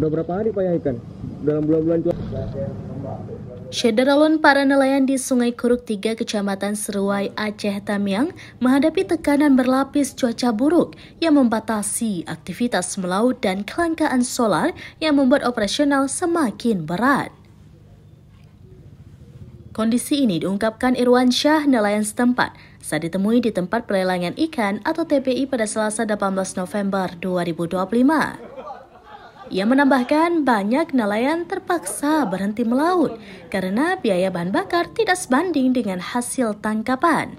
Udah berapa hari Pak ya ikan? Dalam bulan-bulan cuaca. Syederalun para nelayan di Sungai Kuruk 3 Kecamatan Seruai, Aceh Tamiang menghadapi tekanan berlapis cuaca buruk yang membatasi aktivitas melaut dan kelangkaan solar yang membuat operasional semakin berat. Kondisi ini diungkapkan Irwan Syah, nelayan setempat, saat ditemui di tempat pelelangan ikan atau TPI pada Selasa 18 November 2025. Ia menambahkan banyak nelayan terpaksa berhenti melaut karena biaya bahan bakar tidak sebanding dengan hasil tangkapan.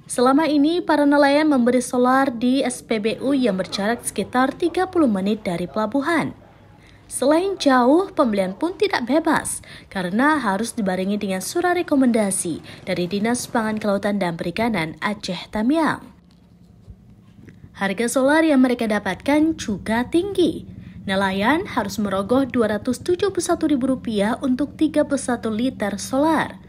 Selama ini, para nelayan memberi solar di SPBU yang berjarak sekitar 30 menit dari pelabuhan. Selain jauh, pembelian pun tidak bebas karena harus dibarengi dengan surat rekomendasi dari Dinas Pangan Kelautan dan Perikanan Aceh Tamiang. Harga solar yang mereka dapatkan juga tinggi. Nelayan harus merogoh Rp271.000 untuk 31 liter solar.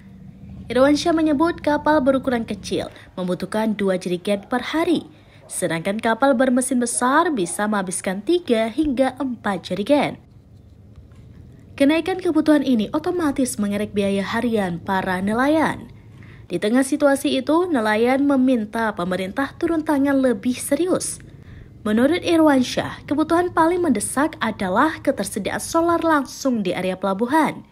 Irwan Syah menyebut kapal berukuran kecil membutuhkan 2 jerigen per hari, sedangkan kapal bermesin besar bisa menghabiskan 3 hingga 4 jerigen. Kenaikan kebutuhan ini otomatis mengerek biaya harian para nelayan. Di tengah situasi itu, nelayan meminta pemerintah turun tangan lebih serius. Menurut Irwan Syah, kebutuhan paling mendesak adalah ketersediaan solar langsung di area pelabuhan.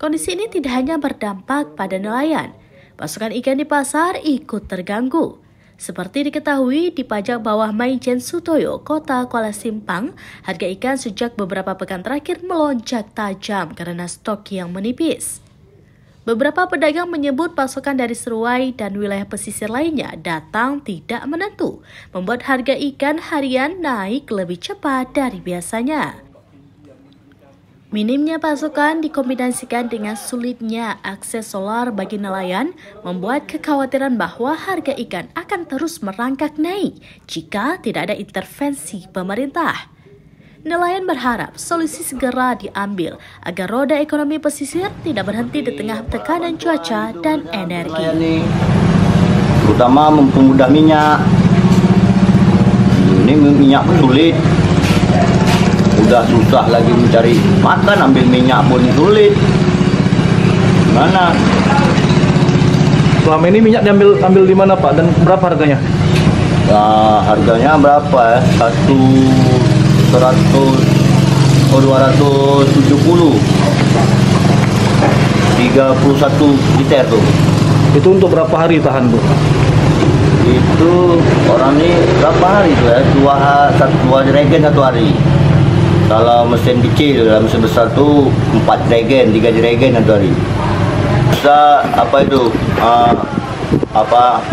Kondisi ini tidak hanya berdampak pada nelayan, pasokan ikan di pasar ikut terganggu. Seperti diketahui di Pajak Bawah Maijen Sutoyo, Kota Kuala Simpang, harga ikan sejak beberapa pekan terakhir melonjak tajam karena stok yang menipis. Beberapa pedagang menyebut pasokan dari Seruai dan wilayah pesisir lainnya datang tidak menentu, membuat harga ikan harian naik lebih cepat dari biasanya. Minimnya pasokan dikombinasikan dengan sulitnya akses solar bagi nelayan, membuat kekhawatiran bahwa harga ikan akan terus merangkak naik jika tidak ada intervensi pemerintah. Nelayan berharap solusi segera diambil agar roda ekonomi pesisir tidak berhenti di tengah tekanan cuaca dan energi. Terutama mempermudah minyak. Ini minyak sulit. Udah susah lagi mencari makan, ambil minyak pun sulit. Mana? Selama ini minyak diambil di mana Pak dan berapa harganya? Nah, harganya berapa ya? 270 31 liter tuh. Itu untuk berapa hari tahan Bu? Itu orang ini berapa hari tuh ya? Dua jerigen 1 hari. Kalau mesin kecil, dalam mesin besar tuh 4 jerigen, 3 jerigen 1 hari. Bisa apa itu?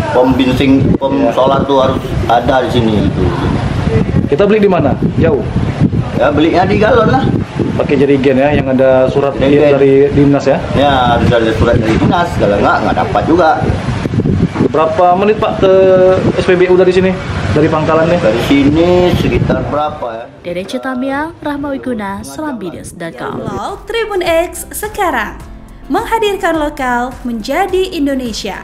Pom bensin, pom solar tuh harus ada di sini itu. Kita beli di mana? Jauh? Ya belinya di galon lah. Pakai jerigen ya, yang ada surat dari dinas ya? Ya, ada surat dari dinas. Kalau nggak dapat juga. Berapa menit Pak ke SPBU dari sini? Dari pangkalannya? Dari sini sekitar berapa ya? Dari Tamiang, Rahmawiguna, Selambides.com. Tribun X sekarang menghadirkan lokal menjadi Indonesia.